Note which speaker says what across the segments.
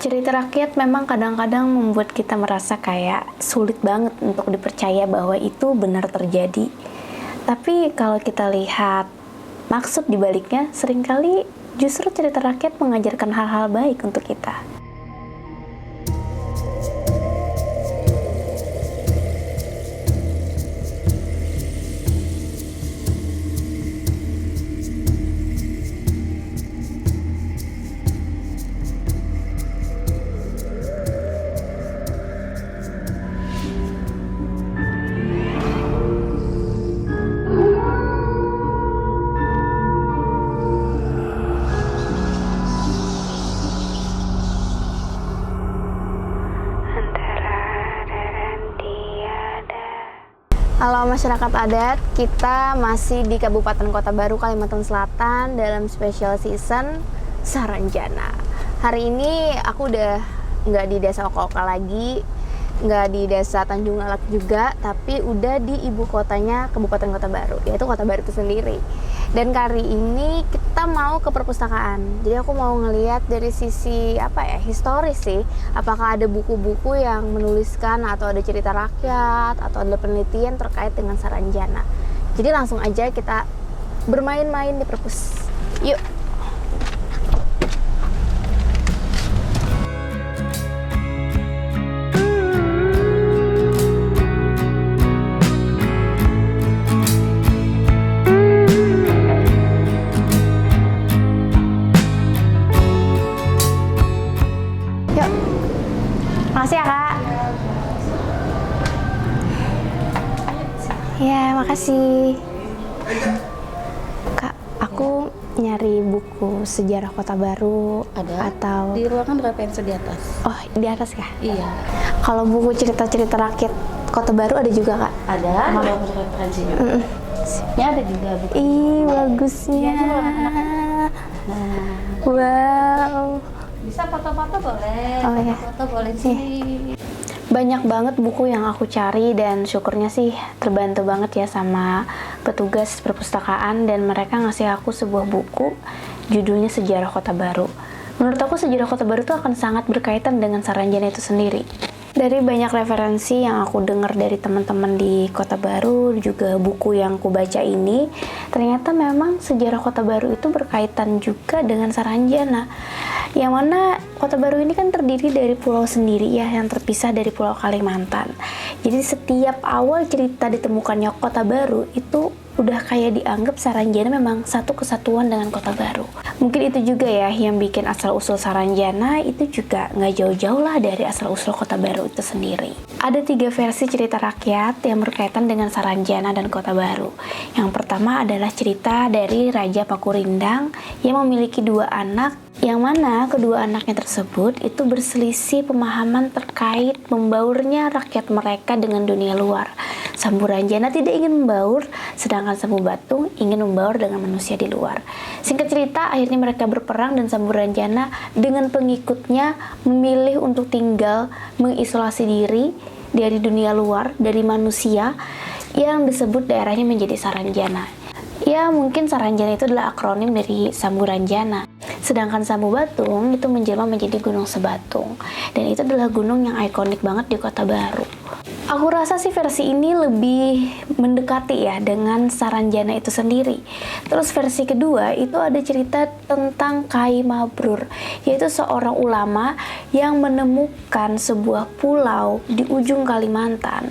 Speaker 1: Cerita rakyat memang kadang-kadang membuat kita merasa kayak sulit banget untuk dipercaya bahwa itu benar terjadi. Tapi kalau kita lihat maksud dibaliknya, seringkali justru cerita rakyat mengajarkan hal-hal baik untuk kita. Halo masyarakat adat, kita masih di Kabupaten Kota Baru, Kalimantan Selatan dalam special season Saranjana. Hari ini aku udah nggak di desa Oka-Oka lagi, nggak di desa Tanjung Alak juga, tapi udah di ibu kotanya Kabupaten Kota Baru, yaitu Kota Baru itu sendiri. Dan kali ini kita mau ke perpustakaan. Jadi aku mau ngeliat dari sisi historis sih. Apakah ada buku-buku yang menuliskan atau ada cerita rakyat atau ada penelitian terkait dengan Saranjana. Jadi langsung aja kita bermain-main di perpus. Yuk. Makasih ya kak. Ya makasih. Kak, aku nyari buku sejarah Kota Baru.
Speaker 2: Ada?
Speaker 1: Atau
Speaker 2: Di ruangan berapa yang di atas?
Speaker 1: Oh, di atas kah?
Speaker 2: Iya.
Speaker 1: Kalau buku cerita-cerita rakyat Kota Baru ada juga kak?
Speaker 2: Ada, ada buku referensinya. Ini ada juga buku.
Speaker 1: Ih, bagusnya.
Speaker 2: Nah,
Speaker 1: Wow.
Speaker 2: bisa foto-foto boleh.
Speaker 1: Oh, ya.
Speaker 2: Foto boleh sih.
Speaker 1: Banyak banget buku yang aku cari dan syukurnya sih terbantu banget ya sama petugas perpustakaan, dan mereka ngasih aku sebuah buku judulnya Sejarah Kota Baru. Menurut aku sejarah Kota Baru itu akan sangat berkaitan dengan Saranjana itu sendiri. Dari banyak referensi yang aku dengar dari teman-teman di Kota Baru, juga buku yang aku baca ini, ternyata memang sejarah Kota Baru itu berkaitan juga dengan Saranjana. Yang mana Kota Baru ini kan terdiri dari pulau sendiri ya, yang terpisah dari Pulau Kalimantan. Jadi setiap awal cerita ditemukannya Kota Baru itu udah kayak dianggap Saranjana memang satu kesatuan dengan Kota Baru. Mungkin itu juga ya yang bikin asal-usul Saranjana itu juga nggak jauh-jauh lah dari asal-usul Kota Baru itu sendiri. Ada 3 versi cerita rakyat yang berkaitan dengan Saranjana dan Kota Baru. Yang pertama adalah cerita dari Raja Pakurindang yang memiliki 2 anak, yang mana kedua anaknya tersebut itu berselisih pemahaman terkait membaurnya rakyat mereka dengan dunia luar. Samburanjana tidak ingin membaur, sedangkan Sambubatung ingin membaur dengan manusia di luar. Singkat cerita, akhirnya mereka berperang dan Samburanjana dengan pengikutnya memilih untuk tinggal mengisolasi diri dari dunia luar, dari manusia, yang disebut daerahnya menjadi Saranjana. Ya, mungkin Saranjana itu adalah akronim dari Samburanjana. Sedangkan Sambubatung itu menjelma menjadi Gunung Sebatung. Dan itu adalah gunung yang ikonik banget di Kota Baru. Aku rasa sih versi ini lebih mendekati ya dengan Saranjana itu sendiri. Terus versi kedua itu ada cerita tentang Kai Mabrur, yaitu seorang ulama yang menemukan sebuah pulau di ujung Kalimantan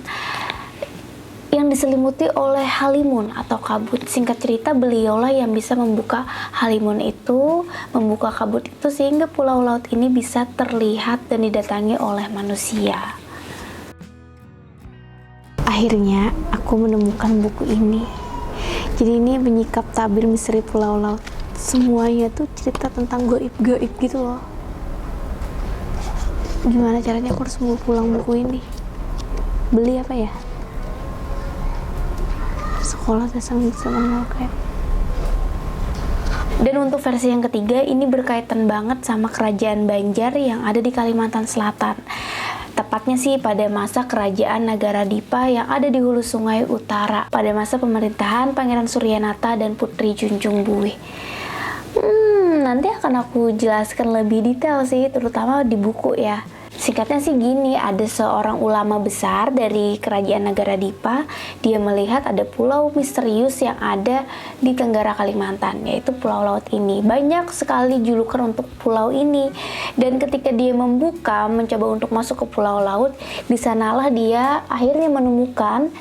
Speaker 1: yang diselimuti oleh halimun atau kabut. Singkat cerita, beliaulah yang bisa membuka halimun itu, membuka kabut itu, sehingga pulau laut ini bisa terlihat dan didatangi oleh manusia. Akhirnya aku menemukan buku ini. Jadi ini menyikap tabir misteri pulau laut. Semuanya tuh cerita tentang gaib-gaib gitu loh. Gimana caranya aku harus bawa pulang buku ini? Beli apa ya? Sekolah dasar bisa mengenal gaib. Dan untuk versi yang ketiga ini berkaitan banget sama kerajaan Banjar yang ada di Kalimantan Selatan. Tepatnya sih pada masa kerajaan Nagaradipa yang ada di hulu sungai utara, pada masa pemerintahan Pangeran Suryanata dan Putri Junjung Buih. Nanti akan aku jelaskan lebih detail sih, terutama di buku ya. Singkatnya sih gini, ada seorang ulama besar dari kerajaan negara Dipa. Dia melihat ada pulau misterius yang ada di Tenggara Kalimantan, yaitu Pulau Laut ini. Banyak sekali julukan untuk pulau ini. Dan ketika dia membuka, mencoba untuk masuk ke Pulau Laut, di sanalah dia akhirnya menemukan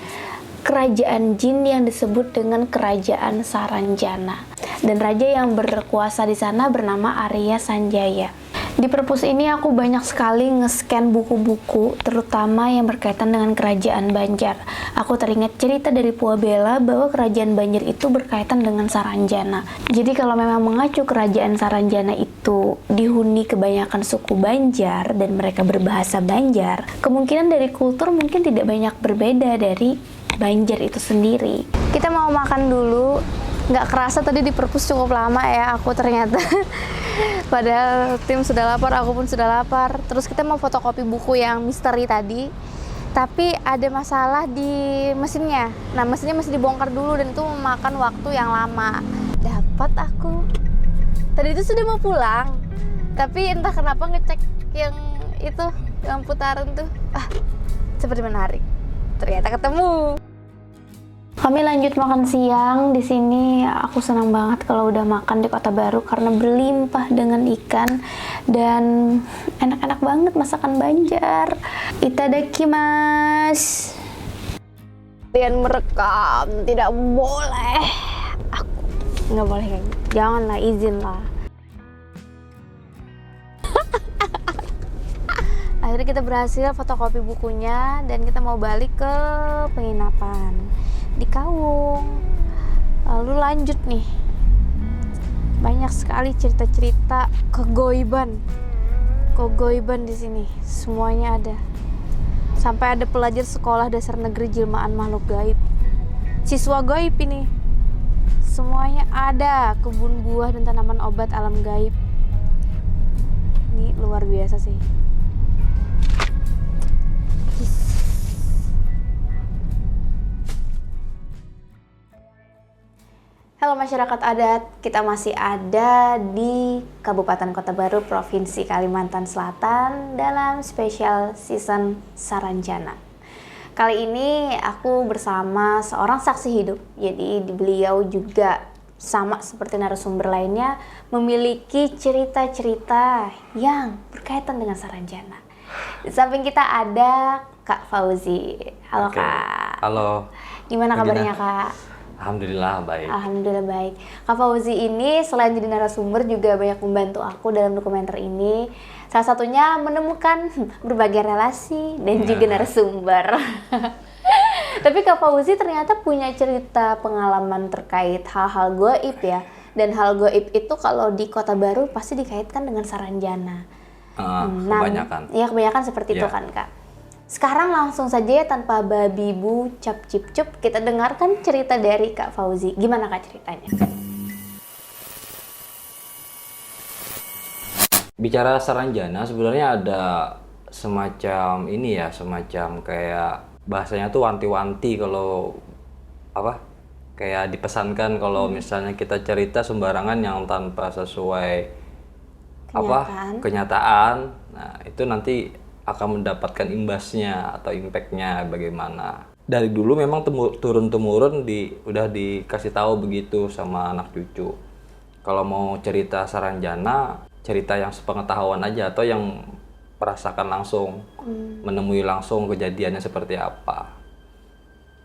Speaker 1: kerajaan jin yang disebut dengan Kerajaan Saranjana. Dan raja yang berkuasa di sana bernama Arya Sanjaya. Di perpus ini aku banyak sekali nge-scan buku-buku, terutama yang berkaitan dengan kerajaan Banjar. Aku teringat cerita dari Puah Bella bahwa kerajaan Banjar itu berkaitan dengan Saranjana. Jadi kalau memang mengacu kerajaan Saranjana itu dihuni kebanyakan suku Banjar dan mereka berbahasa Banjar, kemungkinan dari kultur mungkin tidak banyak berbeda dari Banjar itu sendiri. Kita mau makan dulu. Nggak kerasa tadi di perpus cukup lama ya aku ternyata. Padahal tim sudah lapar, aku pun sudah lapar. Terus kita mau fotokopi buku yang misteri tadi, tapi ada masalah di mesinnya. Nah, mesinnya masih dibongkar dulu dan itu memakan waktu yang lama. Dapat aku. Tadi itu sudah mau pulang, tapi entah kenapa ngecek yang itu, yang putaran tuh, seperti menarik. Ternyata ketemu. Kami lanjut makan siang di sini. Aku senang banget kalau udah makan di Kota Baru karena berlimpah dengan ikan dan enak-enak banget masakan Banjar. Itadakimasu. Kalian merekam tidak boleh. Aku nggak boleh kayak gitu. Janganlah, izin lah. Akhirnya kita berhasil fotokopi bukunya dan kita mau balik ke penginapan di Kawung. Lalu lanjut nih, banyak sekali cerita-cerita kegoiban di sini, semuanya ada. Sampai ada pelajar sekolah dasar negeri jelmaan makhluk gaib, siswa gaib ini, semuanya ada. Kebun buah dan tanaman obat alam gaib. Ini luar biasa sih. Halo masyarakat adat, kita masih ada di Kabupaten Kota Baru, Provinsi Kalimantan Selatan dalam spesial season Saranjana. Kali ini aku bersama seorang saksi hidup, jadi beliau juga sama seperti narasumber lainnya memiliki cerita-cerita yang berkaitan dengan Saranjana. Di samping kita ada Kak Fauzi. Halo Kak.
Speaker 3: Halo.
Speaker 1: Gimana kabarnya Kak?
Speaker 3: Alhamdulillah baik.
Speaker 1: Alhamdulillah baik. Kak Fauzi ini selain jadi narasumber juga banyak membantu aku dalam dokumenter ini. Salah satunya menemukan berbagai relasi dan juga narasumber. Tapi Kak Fauzi ternyata punya cerita pengalaman terkait hal-hal gaib ya. Dan hal gaib itu kalau di Kota Baru pasti dikaitkan dengan Saranjana.
Speaker 3: Kebanyakan.
Speaker 1: Iya kebanyakan seperti itu kan Kak. Sekarang langsung saja tanpa babi bu cap cip cup kita dengarkan cerita dari Kak Fauzi. Gimana Kak ceritanya?
Speaker 3: Bicara Saranjana sebenarnya ada semacam ini ya, semacam kayak bahasanya tuh wanti-wanti kalau kayak dipesankan kalau misalnya kita cerita sembarangan yang tanpa sesuai kenyataan. Nah, itu nanti akan mendapatkan imbasnya atau impactnya bagaimana. Dari dulu memang turun-temurun udah dikasih tahu begitu sama anak cucu. Kalau mau cerita Saranjana, cerita yang sepengetahuan aja atau yang merasakan langsung, menemui langsung kejadiannya seperti apa.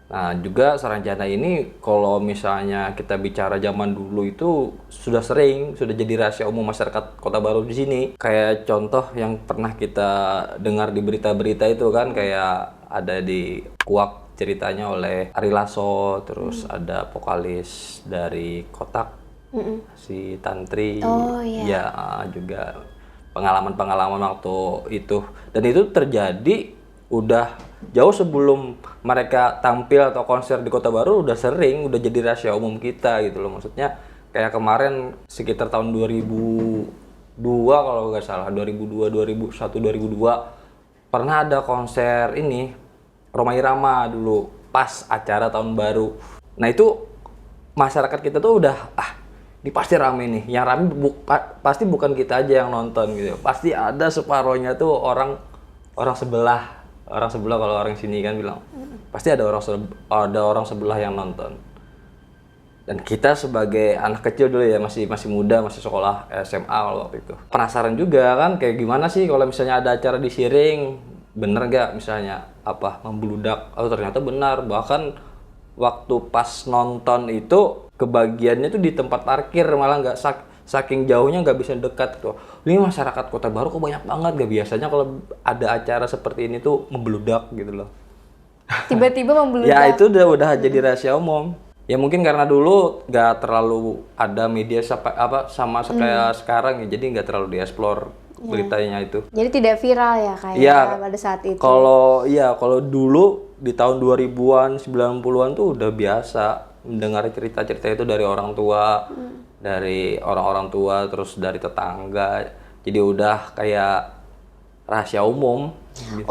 Speaker 3: Nah juga Saranjana ini kalau misalnya kita bicara zaman dulu itu sudah jadi rahasia umum masyarakat Kota Baru di sini. Kayak contoh yang pernah kita dengar di berita-berita itu kan kayak ada di Kuak ceritanya oleh Ari Lasso, terus ada vokalis dari Kotak, si Tantri, ya juga pengalaman-pengalaman waktu itu. Dan itu terjadi udah jauh sebelum mereka tampil atau konser di Kota Baru udah jadi rahasia umum kita gitu loh. Maksudnya kayak kemarin sekitar tahun 2002 kalau nggak salah, 2002, 2001, 2002 pernah ada konser ini Rhoma Irama dulu pas acara tahun baru. Nah itu masyarakat kita tuh udah ini pasti rame nih. Yang rame pasti bukan kita aja yang nonton gitu. Pasti ada separohnya tuh orang sebelah. Orang sebelah kalau orang sini kan bilang pasti ada orang sebelah yang nonton. Dan kita sebagai anak kecil dulu ya, masih muda, masih sekolah SMA waktu itu. Penasaran juga kan kayak gimana sih kalau misalnya ada acara di Siring, bener nggak misalnya membludak? Oh ternyata benar, bahkan waktu pas nonton itu kebagiannya tuh di tempat parkir, malah nggak saking jauhnya nggak bisa dekat tuh. Ini masyarakat Kota Baru kok banyak banget, gak biasanya kalau ada acara seperti ini tuh membludak gitu loh.
Speaker 1: Tiba-tiba membludak.
Speaker 3: Ya itu udah jadi rahasia umum. Ya mungkin karena dulu nggak terlalu ada media sama kayak sekarang ya, jadi nggak terlalu dieksplor beritanya itu.
Speaker 1: Jadi tidak viral ya kayak pada saat itu.
Speaker 3: Kalau dulu di tahun 2000-an, 90-an tuh udah biasa mendengar cerita-cerita itu dari orang tua, dari orang-orang tua, terus dari tetangga. Jadi udah kayak rahasia umum.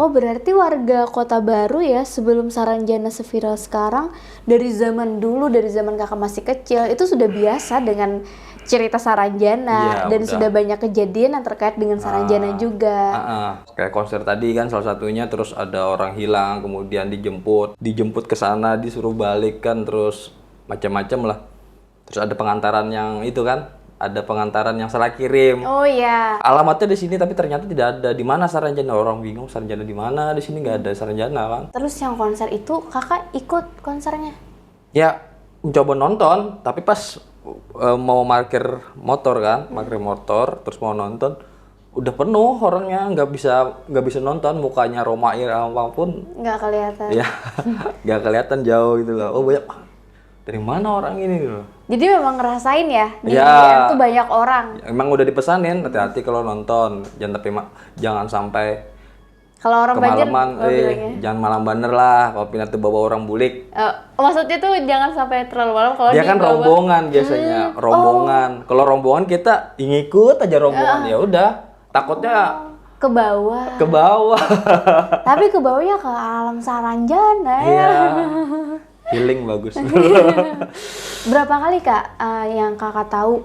Speaker 1: Oh berarti warga Kota Baru ya sebelum Saranjana seviral sekarang, dari zaman dulu, dari zaman kakak masih kecil itu sudah biasa dengan cerita Saranjana, dan sudah banyak kejadian yang terkait dengan Saranjana juga.
Speaker 3: Kayak konser tadi kan salah satunya, terus ada orang hilang kemudian dijemput ke sana, disuruh balik kan, terus macam-macam lah. Terus ada pengantaran yang itu kan, ada pengantaran yang salah kirim.
Speaker 1: Oh iya.
Speaker 3: Alamatnya di sini tapi ternyata tidak ada. Di mana Saranjana? Orang bingung Saranjana di mana? Di sini nggak ada Saranjana kan.
Speaker 1: Terus yang konser itu kakak ikut konsernya?
Speaker 3: Ya mencoba nonton, tapi pas mau parkir motor kan, parkir motor, terus mau nonton, udah penuh orangnya, nggak bisa nonton, mukanya Rhoma Irama pun
Speaker 1: nggak kelihatan.
Speaker 3: Ya nggak kelihatan, jauh gitu loh. Oh banyak, dari mana orang ini gitu loh.
Speaker 1: Jadi memang ngerasain ya di IM tuh banyak orang.
Speaker 3: Emang udah dipesanin, hati-hati kalau nonton, jangan sampai
Speaker 1: kalau orang banjir,
Speaker 3: jangan malam banner lah. Kalau pindah tuh bawa orang bulik.
Speaker 1: Maksudnya tuh jangan sampai terlalu malam. Kalau
Speaker 3: dia kan rombongan biasanya, rombongan. Kalau rombongan kita ngikut aja rombongan, ya udah. Takutnya
Speaker 1: ke bawah.
Speaker 3: Ke bawah.
Speaker 1: Tapi ke bawahnya ke alam Saranjana ya.
Speaker 3: Healing bagus.
Speaker 1: Berapa kali kak yang kakak tahu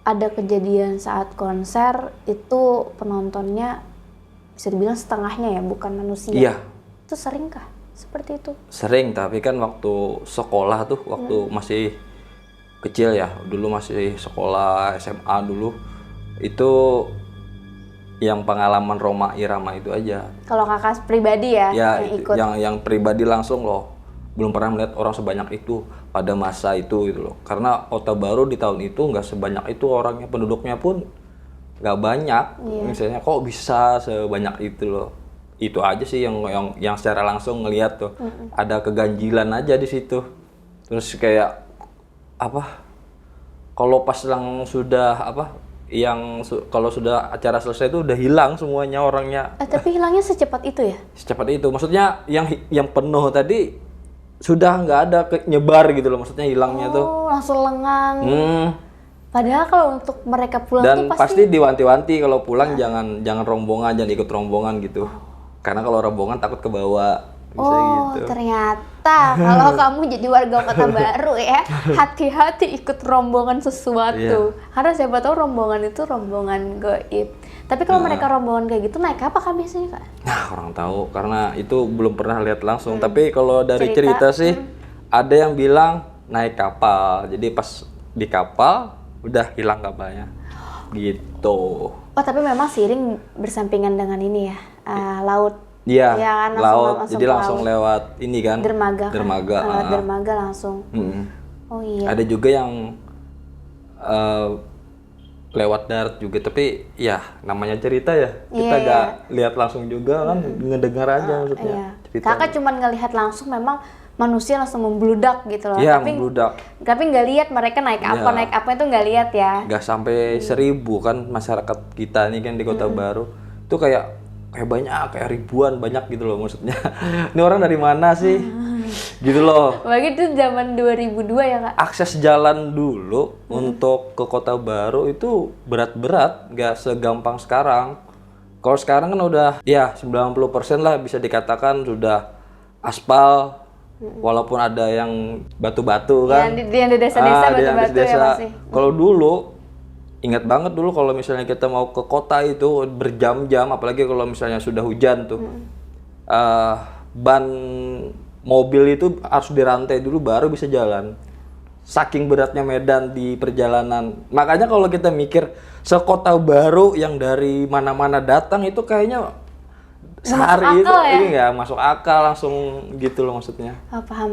Speaker 1: ada kejadian saat konser itu penontonnya bisa dibilang setengahnya ya, bukan manusia?
Speaker 3: Iya.
Speaker 1: Itu sering kah seperti itu?
Speaker 3: Sering, tapi kan waktu sekolah tuh, waktu masih kecil ya, dulu masih sekolah SMA dulu, itu yang pengalaman Rhoma Irama itu aja.
Speaker 1: Kalau kakak pribadi ya, yang ikut?
Speaker 3: Yang pribadi langsung loh. Belum pernah melihat orang sebanyak itu pada masa itu gitu loh. Karena Kota Baru di tahun itu nggak sebanyak itu orangnya, penduduknya pun nggak banyak. Misalnya kok bisa sebanyak itu loh. Itu aja sih yang secara langsung ngelihat tuh. Ada keganjilan aja di situ. Terus kayak kalau pas kalau sudah acara selesai itu udah hilang semuanya orangnya.
Speaker 1: Tapi hilangnya secepat itu ya?
Speaker 3: Secepat itu. Maksudnya yang penuh tadi sudah nggak ada nyebar gitu loh, maksudnya hilangnya tuh.
Speaker 1: Langsung lengang. Padahal kalau untuk mereka pulang
Speaker 3: dan
Speaker 1: tuh
Speaker 3: pasti diwanti-wanti kalau pulang jangan rombongan, jangan ikut rombongan gitu. Karena kalau rombongan takut ke bawah. Bisa gitu.
Speaker 1: Ternyata kalau kamu jadi warga Kota Baru ya, hati-hati ikut rombongan sesuatu. Karena siapa tahu rombongan itu rombongan gaib. Tapi kalau mereka rombongan kayak gitu, naik apa kak biasanya kak?
Speaker 3: Nah, orang tahu karena itu belum pernah lihat langsung. Tapi kalau dari cerita sih, ada yang bilang naik kapal. Jadi pas di kapal udah hilang kapalnya, gitu.
Speaker 1: Oh tapi memang Siring bersampingan dengan ini ya, laut.
Speaker 3: Iya,
Speaker 1: ya, kan,
Speaker 3: laut. Jadi langsung lewat ini kan?
Speaker 1: Dermaga.
Speaker 3: Dermaga.
Speaker 1: Dermaga langsung.
Speaker 3: Oh iya. Ada juga yang lewat darat juga, tapi ya namanya cerita ya, kita gak lihat langsung juga kan, ngedengar aja maksudnya.
Speaker 1: Kakak cuma ngelihat langsung, memang manusia langsung membludak gitu loh.
Speaker 3: Iya, membludak.
Speaker 1: Tapi nggak lihat mereka naik apa itu nggak lihat ya.
Speaker 3: Nggak sampai 1000 kan masyarakat kita nih kan di Kota Baru, itu kayak banyak, kayak ribuan banyak gitu loh maksudnya. Ini orang dari mana sih? Gitu loh.
Speaker 1: Begitu zaman 2002 ya kak?
Speaker 3: Akses jalan dulu untuk ke Kota Baru itu berat-berat, nggak segampang sekarang. Kalau sekarang kan udah ya 90% lah bisa dikatakan sudah aspal, Walaupun ada yang batu-batu kan.
Speaker 1: Yang di desa-desa
Speaker 3: Ada yang
Speaker 1: batu-batu
Speaker 3: desa.
Speaker 1: ya masih.
Speaker 3: Kalau dulu ingat banget dulu kalau misalnya kita mau ke kota itu berjam-jam, apalagi kalau misalnya sudah hujan tuh. Ban mobil itu harus dirantai dulu baru bisa jalan. Saking beratnya medan di perjalanan. Makanya kalau kita mikir sekota baru yang dari mana-mana datang itu kayaknya sehari itu ini nggak masuk akal langsung gitu loh maksudnya.
Speaker 1: Oh, paham.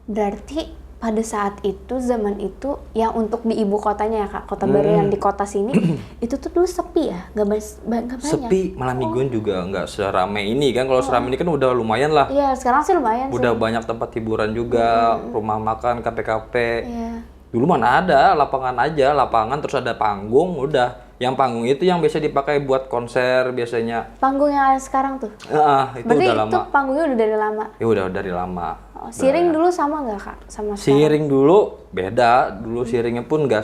Speaker 1: Berarti pada saat itu, zaman itu, yang untuk di ibu kotanya ya Kak, Kota Baru yang di kota sini, itu tuh dulu sepi ya? Nggak banyak?
Speaker 3: Sepi, malah mingguan juga nggak seramai ini kan. Kalau seramai ini kan udah lumayan lah.
Speaker 1: Iya, sekarang sih lumayan
Speaker 3: Udah
Speaker 1: sih.
Speaker 3: banyak tempat hiburan juga, rumah makan, kafe-kafe.
Speaker 1: Iya.
Speaker 3: Dulu mana ada, lapangan terus ada panggung, udah. Yang panggung itu yang biasa dipakai buat konser biasanya.
Speaker 1: Panggung yang ada sekarang tuh?
Speaker 3: Itu
Speaker 1: Berarti
Speaker 3: udah
Speaker 1: itu
Speaker 3: lama.
Speaker 1: panggungnya udah dari lama?
Speaker 3: Ya udah dari lama.
Speaker 1: Oh, Siring dulu sama nggak Kak? Sama sekarang?
Speaker 3: Siring dulu beda, dulu siringnya pun nggak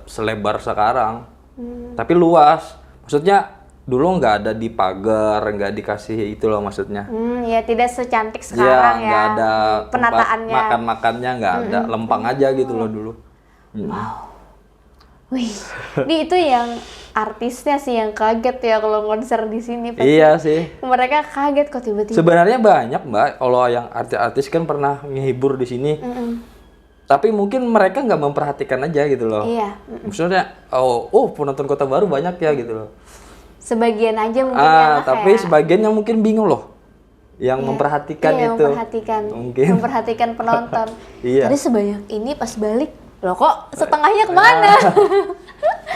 Speaker 3: selebar sekarang, tapi luas. Maksudnya dulu nggak ada di pagar, nggak dikasih itu loh maksudnya.
Speaker 1: Ya tidak secantik sekarang ya.
Speaker 3: Nggak ada
Speaker 1: penataannya.
Speaker 3: tempat makan-makannya, nggak ada, lempang aja gitu loh dulu.
Speaker 1: Wih, ini itu yang artisnya sih yang kaget ya kalau konser di sini. Pasti
Speaker 3: Iya sih.
Speaker 1: mereka kaget kok tiba-tiba.
Speaker 3: Sebenarnya banyak Mbak, kalau yang artis-artis kan pernah ngehibur di sini. Tapi mungkin mereka nggak memperhatikan aja gitu loh.
Speaker 1: Iya.
Speaker 3: Maksudnya, penonton Kota Baru banyak ya gitu loh.
Speaker 1: Sebagian aja mungkin yang
Speaker 3: Tapi
Speaker 1: kayak
Speaker 3: sebagian yang mungkin bingung loh, yang memperhatikan
Speaker 1: iya,
Speaker 3: itu. Mungkin.
Speaker 1: memperhatikan penonton.
Speaker 3: Iya.
Speaker 1: Tadi sebanyak ini pas balik, loh kok setengahnya kemana?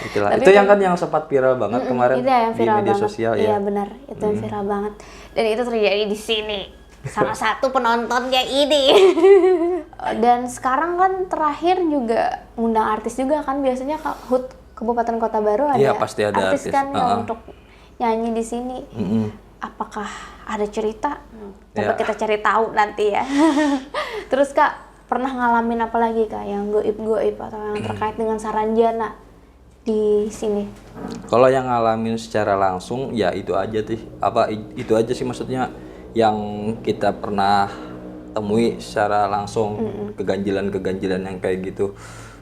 Speaker 3: Itulah. Itu yang kan yang sempat viral banget kemarin
Speaker 1: Itu yang
Speaker 3: di
Speaker 1: viral
Speaker 3: media
Speaker 1: banget.
Speaker 3: sosial
Speaker 1: Iya
Speaker 3: ya.
Speaker 1: benar, itu yang viral banget. Dan itu terjadi di sini. Salah satu penontonnya ini. Dan sekarang kan terakhir juga ngundang artis juga kan, biasanya HUT Kabupaten Kota Baru ada.
Speaker 3: Iya, pasti ada artis.
Speaker 1: kan yang untuk nyanyi di sini. Apakah ada cerita? Coba kita cari tahu nanti ya. Terus Kak, pernah ngalamin apa lagi Kak yang goib-goib atau yang terkait dengan Saranjana di sini?
Speaker 3: Kalau yang ngalamin secara langsung ya itu aja sih. Itu aja sih maksudnya yang kita pernah temui secara langsung, keganjilan-keganjilan yang kayak gitu.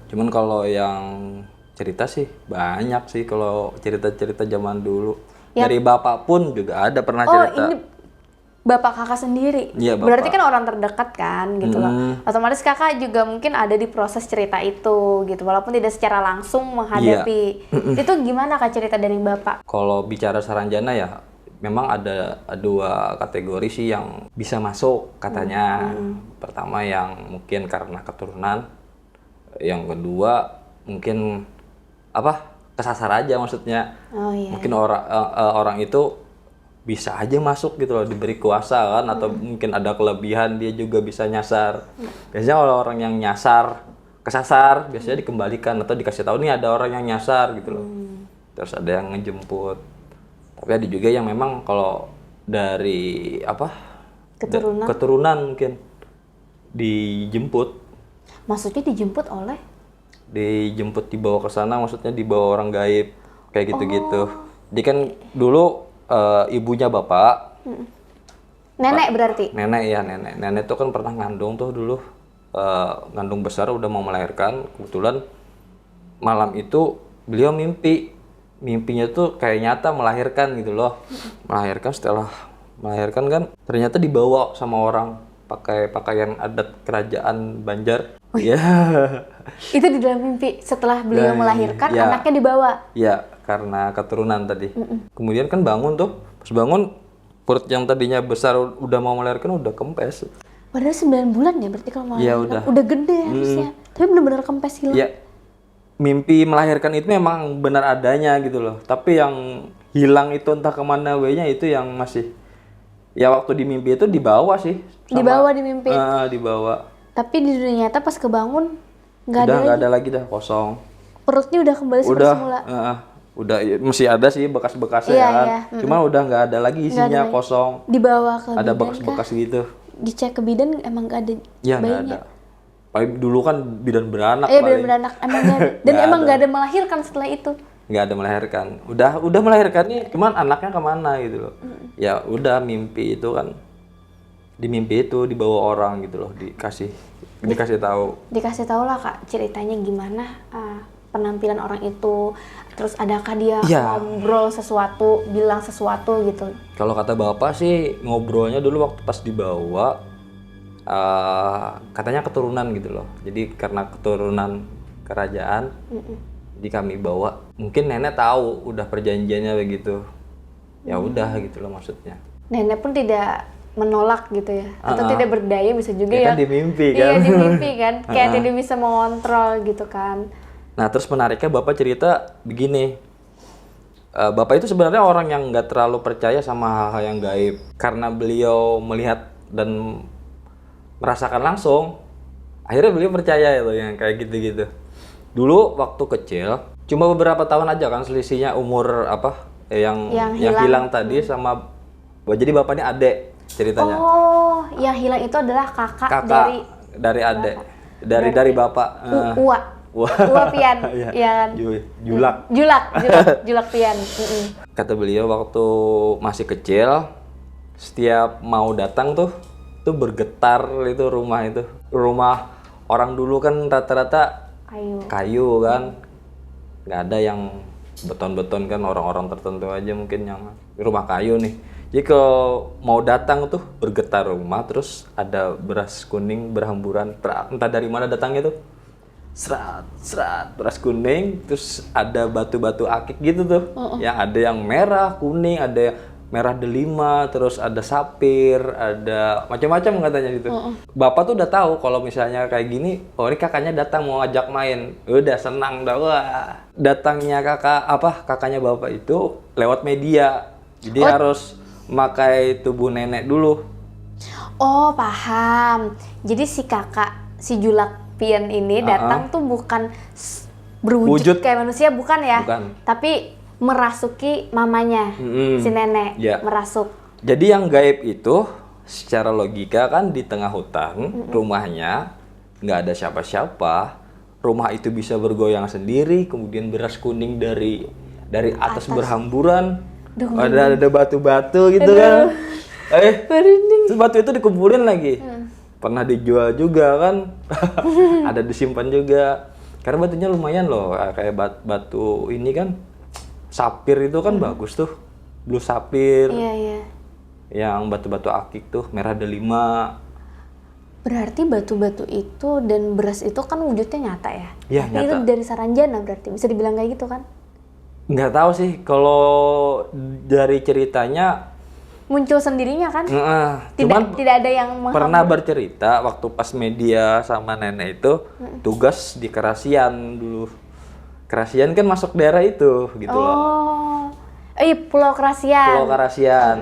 Speaker 3: Cuman kalau yang cerita sih banyak sih, kalau cerita-cerita zaman dulu. Dari bapak pun juga ada pernah cerita.
Speaker 1: Ini bapak kakak sendiri?
Speaker 3: Iya, bapak.
Speaker 1: Berarti kan orang terdekat kan gitu loh. Otomatis kakak juga mungkin ada di proses cerita itu gitu, walaupun tidak secara langsung menghadapi. Itu gimana Kak cerita dari bapak?
Speaker 3: Kalau bicara Saranjana ya memang ada dua kategori sih yang bisa masuk katanya. Pertama yang mungkin karena keturunan, yang kedua mungkin kesasar aja maksudnya. Mungkin orang itu bisa aja masuk gitu loh, diberi kuasa kan, atau mungkin ada kelebihan dia juga bisa nyasar. Biasanya kalau orang yang nyasar kesasar biasanya dikembalikan atau dikasih tahu nih ada orang yang nyasar gitu loh. Terus ada yang ngejemput. Tapi ada juga yang memang kalau dari keturunan mungkin dijemput.
Speaker 1: Maksudnya dijemput oleh?
Speaker 3: Dijemput dibawa ke sana, maksudnya dibawa orang gaib kayak gitu-gitu. Jadi kan dulu ibunya bapak,
Speaker 1: nenek berarti?
Speaker 3: Nenek tuh kan pernah ngandung tuh dulu, ngandung besar udah mau melahirkan. Kebetulan malam itu beliau mimpinya tuh kayak nyata melahirkan gitu loh. Setelah melahirkan kan ternyata dibawa sama orang pakai pakaian adat kerajaan Banjar. Iya.
Speaker 1: Itu di dalam mimpi setelah beliau melahirkan anaknya dibawa?
Speaker 3: Iya, karena keturunan tadi. Kemudian kan bangun tuh, pas bangun perut yang tadinya besar udah mau melahirkan udah kempes.
Speaker 1: Padahal 9 bulan ya berarti kalau melahirkan.
Speaker 3: Iya,
Speaker 1: udah gede harusnya. Tapi benar-benar kempes hilang.
Speaker 3: Iya. Mimpi melahirkan itu memang benar adanya gitu loh. Tapi yang hilang itu entah kemana nya itu yang masih. Ya waktu di mimpi itu dibawa sih.
Speaker 1: Dibawa di mimpi?
Speaker 3: Dibawa.
Speaker 1: Tapi di dunia nyata pas kebangun nggak
Speaker 3: ada lagi dah, kosong.
Speaker 1: Perutnya udah kembali seperti semula.
Speaker 3: Udah masih ada sih bekas-bekasnya kan. Cuma udah nggak ada lagi isinya, kosong.
Speaker 1: Dibawa ke bidan
Speaker 3: ada bekas-bekas gitu.
Speaker 1: Dicek ke bidan emang nggak ada
Speaker 3: ya, bayinya? Nggak ada. Paling dulu kan bidan beranak.
Speaker 1: Iya bidan beranak emang nggak ada. Dan emang nggak ada melahirkan setelah itu.
Speaker 3: Nggak ada melahirkan. Udah melahirkan nih, cuman anaknya kemana gitu loh. Ya udah mimpi itu kan di mimpi itu dibawa orang gitu loh, dikasih tahu.
Speaker 1: Dikasih tahu lah Kak ceritanya gimana penampilan orang itu, terus adakah dia
Speaker 3: Iya.
Speaker 1: ngobrol sesuatu, bilang sesuatu gitu.
Speaker 3: Kalau kata bapak sih ngobrolnya dulu waktu pas dibawa katanya keturunan gitu loh. Jadi karena keturunan kerajaan, jadi kami bawa. Mungkin nenek tahu udah perjanjiannya begitu. Ya udah gitu loh maksudnya.
Speaker 1: Nenek pun tidak menolak gitu ya, atau tidak berdaya, bisa juga
Speaker 3: Ya
Speaker 1: ya.
Speaker 3: kan di mimpi
Speaker 1: Iya
Speaker 3: kan.
Speaker 1: di mimpi kan, kayak tidak bisa mengontrol gitu kan.
Speaker 3: Nah terus menariknya bapak cerita begini. Bapak itu sebenarnya orang yang nggak terlalu percaya sama hal-hal yang gaib. Karena beliau melihat dan merasakan langsung, akhirnya beliau percaya itu yang kayak gitu-gitu. Dulu waktu kecil, cuma beberapa tahun aja kan selisihnya umur yang hilang tadi sama, jadi bapaknya adek ceritanya.
Speaker 1: Oh, yang hilang itu adalah kakak
Speaker 3: dari adek, dari bapak.
Speaker 1: Ua Pian,
Speaker 3: Iya.
Speaker 1: ya kan? Julak Pian.
Speaker 3: Kata beliau waktu masih kecil, setiap mau datang tuh bergetar itu rumah itu. Rumah orang dulu kan rata-rata kayu kan, nggak ada yang beton-beton kan, orang-orang tertentu aja mungkin yang rumah kayu nih. Jadi kalau mau datang tuh bergetar rumah, terus ada beras kuning berhamburan, entah dari mana datangnya tuh. Serat beras kuning, terus ada batu-batu akik gitu tuh. Yang ada yang merah, kuning, ada yang merah delima, terus ada sapir, ada macam-macam katanya gitu. Bapak tuh udah tahu kalau misalnya kayak gini, oh ini kakaknya datang mau ngajak main. Udah senang dah, wah. Datangnya kakaknya bapak itu lewat media. Jadi harus memakai tubuh nenek dulu.
Speaker 1: Oh, paham. Jadi si Julak Pian ini datang tuh bukan berwujud kayak manusia, bukan ya?
Speaker 3: Bukan.
Speaker 1: Tapi merasuki mamanya, si nenek, merasuk.
Speaker 3: Jadi yang gaib itu secara logika kan di tengah hutan, rumahnya nggak ada siapa-siapa, rumah itu bisa bergoyang sendiri, kemudian beras kuning dari atas berhamburan, ada batu-batu gitu kan. Terus batu itu dikumpulin lagi. Pernah dijual juga kan, ada disimpan juga. Karena batunya lumayan loh, kayak batu ini kan, sapir itu kan bagus tuh, blue sapir.
Speaker 1: Iya.
Speaker 3: Yang batu-batu akik tuh, merah delima.
Speaker 1: Berarti batu-batu itu dan beras itu kan wujudnya nyata ya?
Speaker 3: Iya,
Speaker 1: Tapi
Speaker 3: nyata.
Speaker 1: itu dari Saranjana berarti, bisa dibilang kayak gitu kan?
Speaker 3: Nggak tahu sih, kalau dari ceritanya
Speaker 1: Muncul sendirinya kan?
Speaker 3: cuman
Speaker 1: Tidak ada yang
Speaker 3: pernah bercerita waktu pas media sama nenek itu tugas di Kerasian dulu. Kerasian kan masuk daerah itu gitu loh.
Speaker 1: Pulau Kerasian.
Speaker 3: Pulau Kerasian.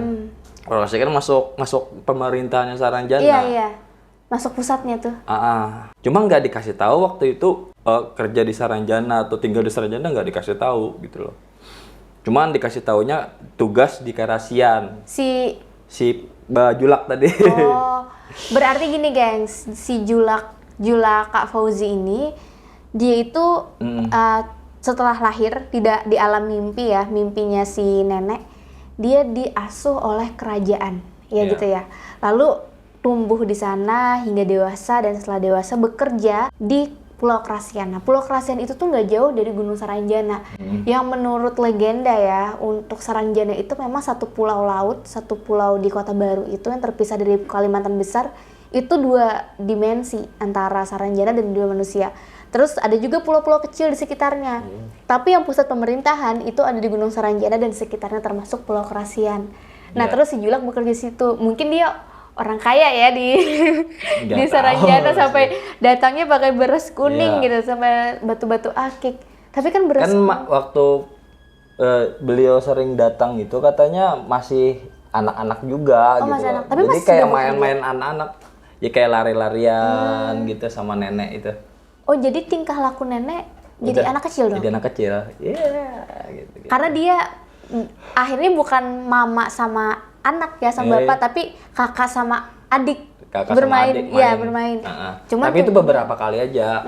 Speaker 3: Pulau Kerasian kan masuk pemerintahnya Saranjana.
Speaker 1: Iya. Masuk pusatnya tuh.
Speaker 3: Cuma nggak dikasih tahu waktu itu kerja di Saranjana atau tinggal di Saranjana, nggak dikasih tahu gitu loh. Cuman dikasih taunya tugas di Kerasian. Si Julak tadi.
Speaker 1: Oh, berarti gini gengs, si Julak Kak Fauzi ini, dia itu setelah lahir tidak di alam mimpi ya, mimpinya si nenek, dia diasuh oleh kerajaan, gitu ya. Lalu tumbuh di sana hingga dewasa, dan setelah dewasa bekerja di Pulau Kerasian. Nah, Pulau Kerasian itu tuh nggak jauh dari Gunung Saranjana. Yang menurut legenda ya, untuk Saranjana itu memang satu pulau laut, satu pulau di Kota Baru itu yang terpisah dari Kalimantan Besar. Itu dua dimensi antara Saranjana dan dua manusia. Terus ada juga pulau-pulau kecil di sekitarnya. Tapi yang pusat pemerintahan itu ada di Gunung Saranjana dan sekitarnya, termasuk Pulau Kerasian. Nah, terus si Julak bekerja di situ. Mungkin dia orang kaya ya di Saranjana sampai datangnya pakai beras kuning gitu, sampai batu-batu akik. Tapi kan beras
Speaker 3: waktu beliau sering datang itu katanya masih anak-anak juga gitu.
Speaker 1: Masih anak. Tapi
Speaker 3: Jadi
Speaker 1: masih
Speaker 3: kayak main-main anak-anak. Ya kayak lari-larian gitu sama nenek itu.
Speaker 1: Oh, jadi tingkah laku nenek jadi anak kecil dong?
Speaker 3: Jadi anak kecil. Gitu.
Speaker 1: Karena dia akhirnya bukan mama sama anak ya sama bapak, tapi kakak sama adik bermain. Cuman
Speaker 3: tapi itu beberapa kali aja.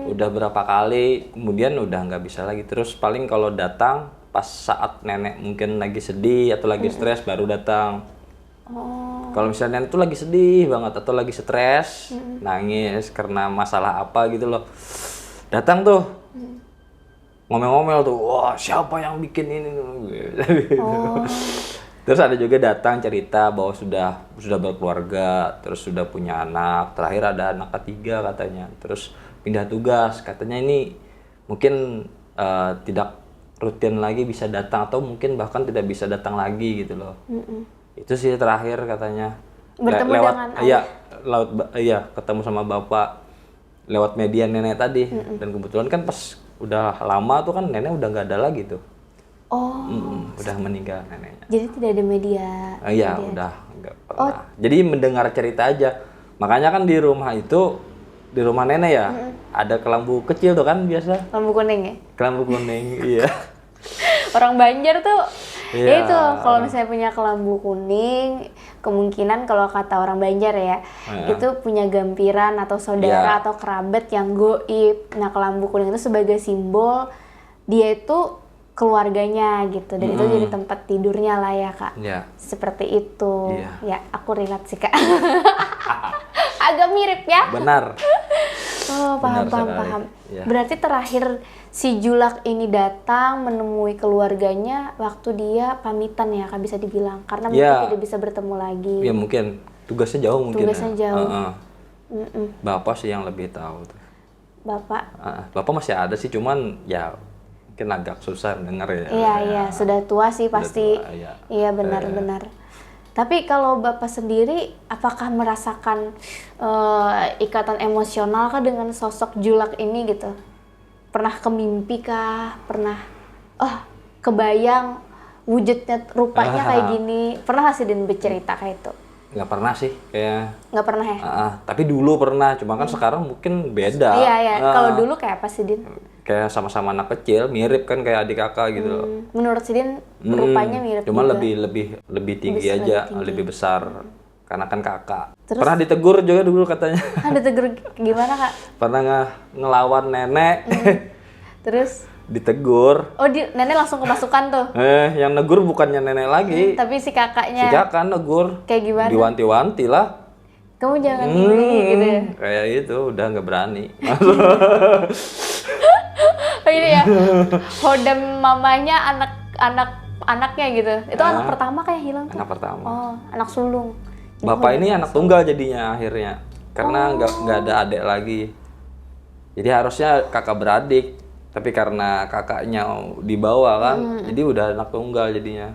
Speaker 3: Udah berapa kali, kemudian udah nggak bisa lagi. Terus paling kalau datang pas saat nenek mungkin lagi sedih atau lagi stres baru datang. Kalau misalnya nenek tuh lagi sedih banget atau lagi stres, nangis karena masalah apa gitu loh, datang tuh ngomel-ngomel tuh, wah siapa yang bikin ini? Terus ada juga datang cerita bahwa sudah berkeluarga, terus sudah punya anak, terakhir ada anak ketiga katanya, terus pindah tugas, katanya ini mungkin tidak rutin lagi bisa datang atau mungkin bahkan tidak bisa datang lagi gitu loh. Itu sih terakhir katanya.
Speaker 1: Bertemu
Speaker 3: Lewat,
Speaker 1: dengan
Speaker 3: iya, ketemu sama bapak lewat media nenek tadi. Dan kebetulan kan pas udah lama tuh kan nenek udah nggak ada lagi tuh.
Speaker 1: Oh.
Speaker 3: Udah meninggal neneknya.
Speaker 1: Jadi tidak ada media.
Speaker 3: Iya, udah nggak pernah. Jadi mendengar cerita aja. Makanya kan di rumah itu, di rumah nenek ya, ada kelambu kecil tuh kan biasa.
Speaker 1: Lampu kuning ya?
Speaker 3: Kelambu kuning, iya.
Speaker 1: Orang Banjar tuh,
Speaker 3: Iya.
Speaker 1: ya itu kalau misalnya punya kelambu kuning, kemungkinan kalau kata orang Banjar ya, itu punya gampiran atau saudara atau kerabat yang goib. Nah kelambu kuning itu sebagai simbol dia itu keluarganya gitu, dan itu jadi tempat tidurnya lah ya kak.
Speaker 3: Iya.
Speaker 1: Seperti itu.
Speaker 3: Iya.
Speaker 1: Ya aku relate sih kak. Agak mirip ya.
Speaker 3: Benar.
Speaker 1: Oh, paham,
Speaker 3: Benar
Speaker 1: paham,
Speaker 3: sekali.
Speaker 1: paham.
Speaker 3: Iya.
Speaker 1: Berarti terakhir si Julak ini datang menemui keluarganya waktu dia pamitan ya, Kak, bisa dibilang. Karena mungkin
Speaker 3: Iya.
Speaker 1: tidak bisa bertemu lagi.
Speaker 3: Ya mungkin tugasnya jauh mungkin.
Speaker 1: Tugasnya
Speaker 3: ya.
Speaker 1: jauh.
Speaker 3: Heeh. Bapak sih yang lebih tahu tuh.
Speaker 1: Bapak.
Speaker 3: Bapak masih ada sih, cuman ya mungkin agak susah dengar ya.
Speaker 1: Iya, iya, sudah tua sih
Speaker 3: Sudah
Speaker 1: pasti.
Speaker 3: tua, iya.
Speaker 1: Iya, benar-benar. Tapi kalau Bapak sendiri, apakah merasakan ikatan emosional kah dengan sosok Julak ini gitu? Pernah kemimpi kah? Pernah, kebayang wujudnya, rupanya kayak gini? Pernah nggak sih Din bercerita kayak itu?
Speaker 3: Nggak pernah sih, kayak.
Speaker 1: Nggak pernah ya?
Speaker 3: Tapi dulu pernah, cuma kan sekarang mungkin beda.
Speaker 1: Iya, iya. Kalau dulu kayak apa sih Din?
Speaker 3: Kayak sama-sama anak kecil, mirip kan kayak adik kakak gitu loh.
Speaker 1: Menurut si Din, rupanya mirip
Speaker 3: Cuma
Speaker 1: juga.
Speaker 3: lebih tinggi aja,
Speaker 1: tinggi.
Speaker 3: lebih besar. Karena kan kakak.
Speaker 1: Terus?
Speaker 3: Pernah ditegur juga dulu katanya.
Speaker 1: Ada tegur gimana Kak?
Speaker 3: Pernah ngelawan nenek.
Speaker 1: Terus?
Speaker 3: Ditegur.
Speaker 1: Oh, nenek langsung kemasukan tuh?
Speaker 3: Yang negur bukannya nenek lagi.
Speaker 1: Tapi si kakaknya
Speaker 3: Si kakak negur.
Speaker 1: kayak gimana?
Speaker 3: Diwanti-wanti lah.
Speaker 1: Kamu jangan gini gitu ya?
Speaker 3: Kayak itu, udah nggak berani.
Speaker 1: Oh ini ya, hodam mamanya anaknya gitu. Itu anak pertama kayak hilang tuh?
Speaker 3: Anak pertama.
Speaker 1: Oh, anak sulung.
Speaker 3: Bapak ini anak tunggal jadinya akhirnya. Karena nggak ada adik lagi. Jadi harusnya kakak beradik. Tapi karena kakaknya dibawa kan, jadi udah anak tunggal jadinya.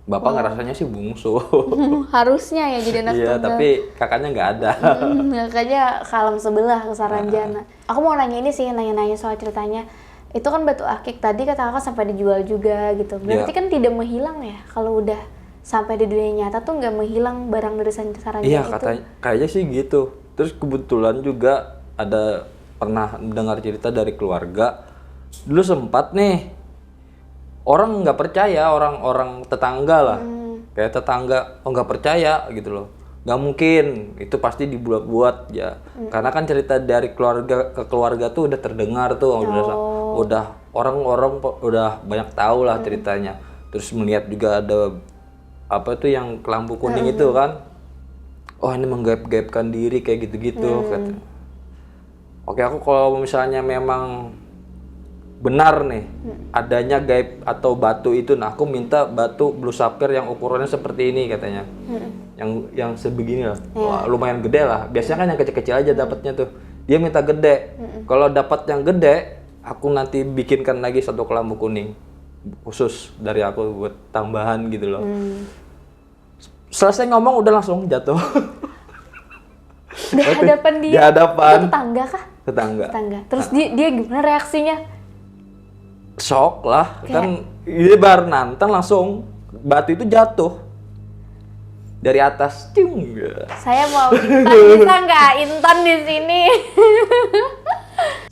Speaker 3: Bapak ngerasanya sih bungsu.
Speaker 1: Harusnya ya jadi anak
Speaker 3: Iya,
Speaker 1: tunggal.
Speaker 3: tapi kakaknya nggak ada.
Speaker 1: Kakaknya ke alam sebelah, ke Saranjana. Aku mau nanya ini sih, nanya-nanya soal ceritanya. Itu kan batu akik tadi kata kakak sampai dijual juga gitu. Berarti kan tidak menghilang ya? Kalau udah sampai di dunia nyata tuh nggak menghilang barang dari Saranjana
Speaker 3: Iya,
Speaker 1: itu?
Speaker 3: kayaknya sih gitu. Terus kebetulan juga ada pernah mendengar cerita dari keluarga. Dulu sempat nih, orang nggak percaya, orang tetangga lah. Kayak tetangga, nggak percaya gitu loh. Nggak mungkin, itu pasti dibuat-buat ya. Karena kan cerita dari keluarga ke keluarga tuh udah terdengar tuh. Udah orang-orang udah banyak tahu lah ceritanya. Terus melihat juga ada apa tuh yang kelambu kuning itu kan. Oh ini menggaib-gaibkan diri kayak gitu-gitu kata. Oke, aku kalau misalnya memang benar nih adanya gaib atau batu itu, nah aku minta batu blue sapphire yang ukurannya seperti ini katanya. Yang sebegini lah. Wah, lumayan gede lah. Biasanya kan yang kecil-kecil aja dapatnya tuh. Dia minta gede. Kalau dapat yang gede, aku nanti bikinkan lagi satu kelambu kuning khusus dari aku buat tambahan gitu loh. Selesai ngomong udah langsung jatuh.
Speaker 1: Di hadapan dia?
Speaker 3: Di hadapan.
Speaker 1: Itu tetangga kah?
Speaker 3: Tetangga.
Speaker 1: Tetangga. Terus dia gimana reaksinya?
Speaker 3: Shock lah, kan dia baru nantang langsung batu itu jatuh dari atas. Cung.
Speaker 1: Saya mau Intan, bisa nggak Intan di sini?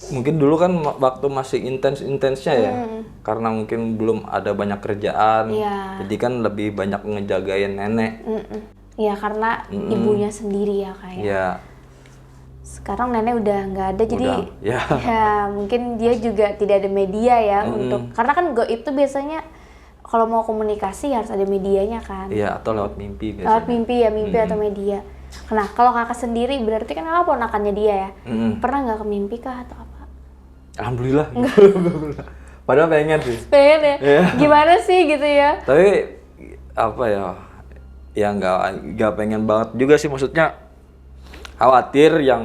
Speaker 3: Mungkin dulu kan waktu masih intens-intensnya ya, karena mungkin belum ada banyak kerjaan,
Speaker 1: Iya.
Speaker 3: jadi kan lebih banyak ngejagain nenek.
Speaker 1: Iya, karena ibunya sendiri ya kayak.
Speaker 3: Ya,
Speaker 1: Sekarang nenek udah nggak ada, jadi
Speaker 3: ya.
Speaker 1: ya mungkin dia juga tidak ada media ya untuk, karena kan goib itu biasanya kalau mau komunikasi harus ada medianya kan.
Speaker 3: Iya, atau lewat mimpi biasanya.
Speaker 1: Lewat mimpi ya, mimpi atau media. Nah, kalau kakak sendiri berarti kan kakak ponakannya dia ya. Pernah nggak ke mimpi kah atau apa?
Speaker 3: Alhamdulillah. Padahal pengen sih.
Speaker 1: Pengen ya?
Speaker 3: Iya.
Speaker 1: Gimana sih gitu ya?
Speaker 3: Tapi apa ya? Ya nggak pengen banget juga sih, maksudnya khawatir yang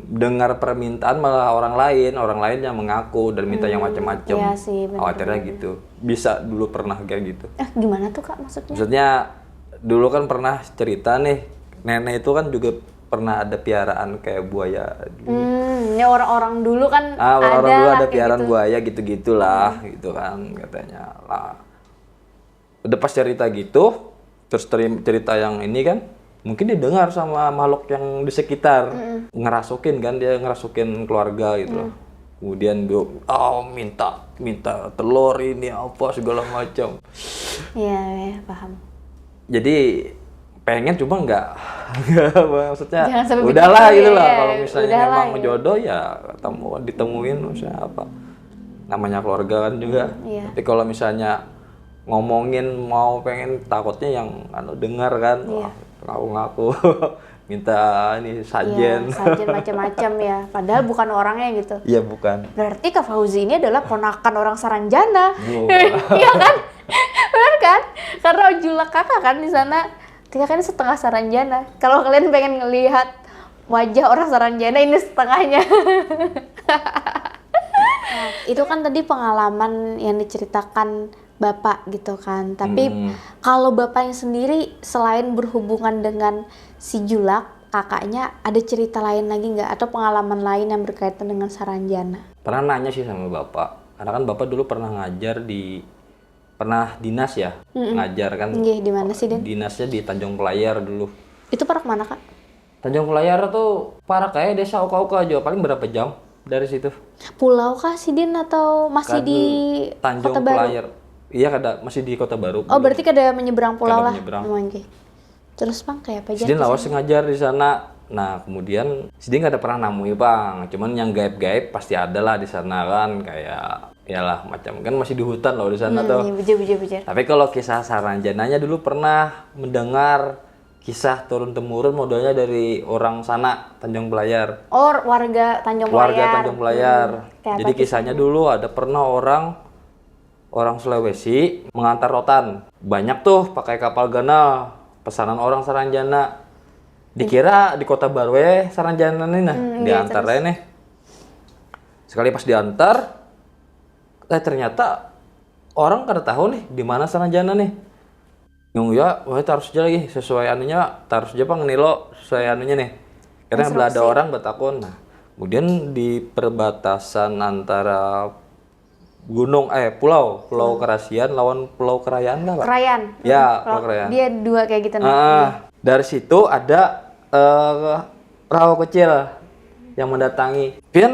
Speaker 3: dengar permintaan malah orang lain yang mengaku dan minta yang macam-macam.
Speaker 1: Iya sih, bener.
Speaker 3: Khawatirnya gitu. Bisa dulu pernah kayak gitu.
Speaker 1: Gimana tuh kak maksudnya?
Speaker 3: Maksudnya dulu kan pernah cerita nih, nenek itu kan juga pernah ada piaraan kayak buaya.
Speaker 1: Ini orang-orang dulu kan
Speaker 3: Orang-orang
Speaker 1: ada
Speaker 3: dulu
Speaker 1: lah
Speaker 3: ada
Speaker 1: kayak
Speaker 3: piaraan
Speaker 1: gitu.
Speaker 3: buaya gitu-gitulah, gitu kan katanya lah. Udah pas cerita gitu, terus cerita yang ini kan, mungkin didengar sama makhluk yang di sekitar, ngerasukin kan, dia ngerasukin keluarga gitu loh. Kemudian dia, minta telur ini apa segala macam.
Speaker 1: Iya, ya, paham.
Speaker 3: Jadi pengen cuma nggak maksudnya
Speaker 1: Jangan sampai
Speaker 3: udahlah
Speaker 1: begitu
Speaker 3: gitu lah,
Speaker 1: ya,
Speaker 3: kalau misalnya
Speaker 1: udahlah
Speaker 3: memang
Speaker 1: ya.
Speaker 3: menjodoh ya ditemuin maksudnya apa, namanya keluarga kan juga.
Speaker 1: Iya.
Speaker 3: Tapi kalau misalnya ngomongin mau pengen, takutnya yang dengar kan,
Speaker 1: Iya.
Speaker 3: ngaku-ngaku minta ini sajen.
Speaker 1: Iya, sajen macam-macam ya. Padahal bukan orangnya gitu.
Speaker 3: Iya bukan.
Speaker 1: Berarti Kak Fauzi ini adalah ponakan orang Saranjana.
Speaker 3: Oh.
Speaker 1: Iya kan? Benar kan? Karena julak kakak kan di sana. Dia kan setengah Saranjana. Kalau kalian pengen ngelihat wajah orang Saranjana, ini setengahnya. Nah, itu kan tadi pengalaman yang diceritakan Bapak gitu kan. Tapi kalau Bapaknya sendiri selain berhubungan dengan si Julak, kakaknya ada cerita lain lagi nggak? Atau pengalaman lain yang berkaitan dengan Saranjana?
Speaker 3: Pernah nanya sih sama Bapak, karena kan Bapak dulu pernah ngajar pernah dinas ya, ngajar kan.
Speaker 1: Nggih, di mana sih, Den?
Speaker 3: Dinasnya di Tanjung Pelayar dulu.
Speaker 1: Itu parah kemana, Kak?
Speaker 3: Tanjung Pelayar tuh parah kayak desa Oka-Oka aja, paling berapa jam dari situ?
Speaker 1: Pulau kah sih, Din? Atau masih
Speaker 3: Kan
Speaker 1: di
Speaker 3: Tanjung
Speaker 1: Kota Baru?
Speaker 3: Pelayar. Iya, masih di Kota Baru.
Speaker 1: Oh, berarti kada menyeberang pulau
Speaker 3: Kada
Speaker 1: lah.
Speaker 3: menyeberang.
Speaker 1: Oh, nggih. Terus Bang, kayak apa aja?
Speaker 3: Sidin lawas ngajar di sana. Nah, kemudian Sidin nggak ada pernah namui Bang. Cuman yang gaib-gaib pasti ada lah di sana kan, kayak yalah macam kan masih di hutan loh di sana tuh.
Speaker 1: Bujar.
Speaker 3: Tapi kalau kisah Saranjananya dulu pernah mendengar kisah turun-temurun modelnya dari orang sana, Tanjung Pelayar.
Speaker 1: Oh, warga Tanjung Pelayar.
Speaker 3: Warga Tanjung Pelayar.
Speaker 1: Kayak
Speaker 3: Jadi
Speaker 1: apa
Speaker 3: kisahnya dulu ada pernah orang Sulawesi mengantar rotan. Banyak tuh pakai kapal ganal, pesanan orang Saranjana. Dikira di Kota Baru Saranjana nih nah, diantar aja nih. Sekali pas diantar, ternyata orang kada tahu nih di mana Saranjana nih. Yang ya, wah taruh saja lagi sesuai anunya, taruh saja Bang Nilo sesuai anunya nih. Karena belah ada orang bertakun. Nah, kemudian di perbatasan antara pulau Kerasian lawan Pulau Kerayaan nggak Pak?
Speaker 1: Krayan.
Speaker 3: Ya, Pulau Kerayaan.
Speaker 1: Dia dua kayak gitu nih.
Speaker 3: Dari situ ada perahu kecil yang mendatangi. Pian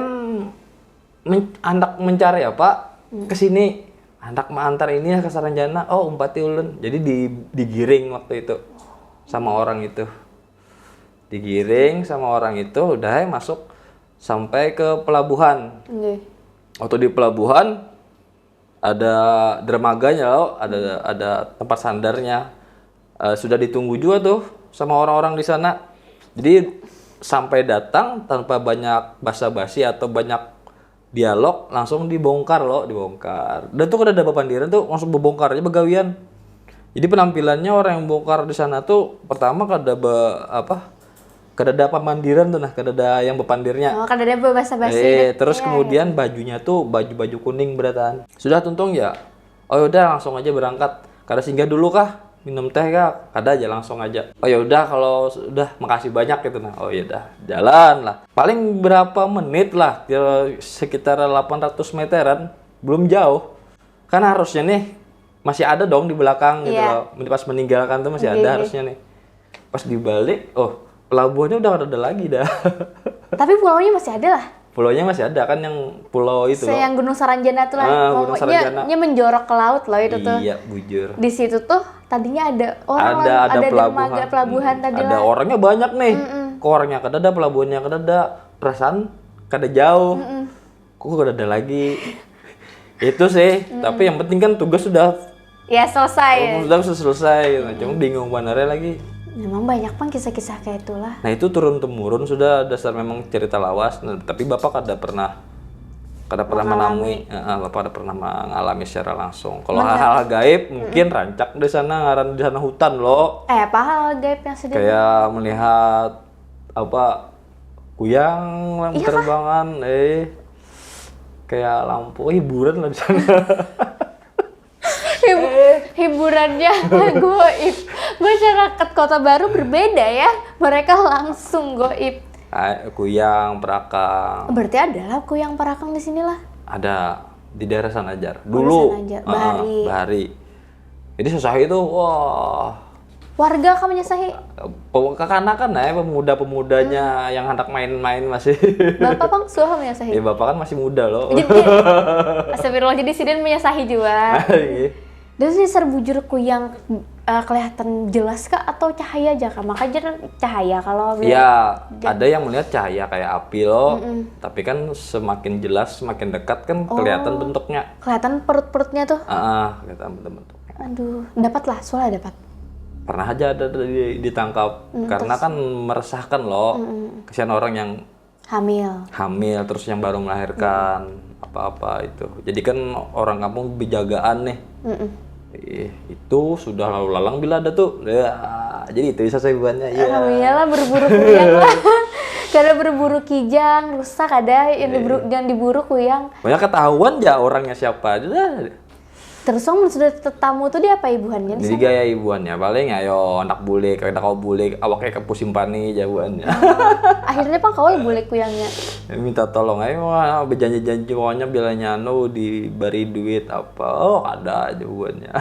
Speaker 3: hendak mencari apa? Kesini hendak mengantar ini ya ke Saranjana. Oh, umpati ulun. Jadi digiring waktu itu sama orang itu. Digiring sama orang itu, udah masuk sampai ke pelabuhan.
Speaker 1: Nggih.
Speaker 3: Waktu di pelabuhan ada dermaganya loh, ada tempat sandarnya. Sudah ditunggu juga tuh sama orang-orang di sana. Jadi sampai datang tanpa banyak basa-basi atau banyak dialog, langsung dibongkar. Dan tuh kada ada papandiran tuh, langsung bongkar aja begawian. Jadi penampilannya orang yang bongkar di sana tuh pertama kada ada pamandiran tuh, kada ada yang bepandirnya.
Speaker 1: Oh, kan ada basa-basi.
Speaker 3: Terus kemudian bajunya tuh baju kuning beratan. Sudah tuntung ya. Oh yaudah langsung aja berangkat. Kada singgah dulu kah? Minum teh kah? Kada aja langsung aja. Oh yaudah kalau sudah makasih banyak gitu nah. Oh yaudah jalan lah. Paling berapa menit lah, sekitar 800 meteran, belum jauh. Kan harusnya nih masih ada dong di belakang gitu loh. Pas meninggalkan tuh masih ada harusnya nih. Pas dibalik, pelabuhannya udah ada lagi dah.
Speaker 1: Tapi pulaunya masih ada lah.
Speaker 3: Pulaunya masih ada kan, yang pulau itu loh.
Speaker 1: Yang Gunung Saranjana tuh lah.
Speaker 3: Gunung Saranjana.
Speaker 1: Dia menjorok ke laut loh itu tuh.
Speaker 3: Iya, bujur.
Speaker 1: Di situ tuh tadinya ada orang,
Speaker 3: ada
Speaker 1: pelabuhan tadi
Speaker 3: ada
Speaker 1: lah.
Speaker 3: orangnya banyak nih. Kok orangnya kada ada, pelabuhannya kada ada. Perasaan kada jauh. Kok kada ada lagi. Itu sih. Tapi yang penting kan tugas sudah
Speaker 1: Ya selesai.
Speaker 3: Udah selesai gitu. Cuma bingung benernya lagi.
Speaker 1: Memang banyak Pang kisah-kisah kayak itulah.
Speaker 3: Nah itu turun temurun sudah dasar memang cerita lawas. Nah, tapi bapak kada pernah menemui, bapak ada pernah mengalami secara langsung. Kalau hal-hal gaib mungkin rancak di sana, ngaran di sana hutan loh.
Speaker 1: Apa hal gaib yang sedih?
Speaker 3: Kayak melihat apa kuyang lampu terbangan, kayak lampu hiburan lah di sana.
Speaker 1: Hiburannya goib. Masyarakat Kota Baru berbeda ya. Mereka langsung goib.
Speaker 3: Kuyang, perakang.
Speaker 1: Berarti ada lah kuyang perakang di sini lah.
Speaker 3: Ada di daerah Sanajar. Dulu. Bahari. Jadi susah itu, wah.
Speaker 1: Warga kamu nyesahi?
Speaker 3: Kekanakan ya pemuda-pemudanya yang hendak main-main masih.
Speaker 1: Bapak Bang suah menyesahi?
Speaker 3: Ya bapak kan masih muda loh.
Speaker 1: Jadi, astagfirullah, jadi Siden menyesahi juga. Dan sih serbujur kuyang kelihatan jelas kah atau cahaya aja kah? Makanya cahaya kalau
Speaker 3: ya ada yang melihat cahaya kayak api loh. Tapi kan semakin jelas, semakin dekat kan kelihatan bentuknya.
Speaker 1: Kelihatan perut-perutnya tuh.
Speaker 3: Kelihatan bentuknya.
Speaker 1: Aduh, dapat lah, soalnya dapat.
Speaker 3: Pernah aja ada ditangkap karena kan meresahkan loh. Kesian orang yang hamil terus yang baru melahirkan apa-apa itu. Jadi kan orang kampung berjagaan nih. Itu sudah lalu lalang bila ada tuh. Jadi itu bisa saya buatnya. Ya.
Speaker 1: Alhamdulillah berburu kuyang lah. Karena berburu kijang, rusak ada yang diburu kuyang.
Speaker 3: Banyak ketahuan ya orangnya siapa.
Speaker 1: Terus sudah tetamu tuh dia apa ibuannya?
Speaker 3: Jadi gaya ibuannya paling ayo anak bule, kayak kau bule, awak kayak kepusim pani jawabannya.
Speaker 1: Akhirnya Pak kau bule kuyangnya.
Speaker 3: Minta tolong ayo berjanji-janji pokoknya bilanya diberi duit apa. Oh ada jawabannya.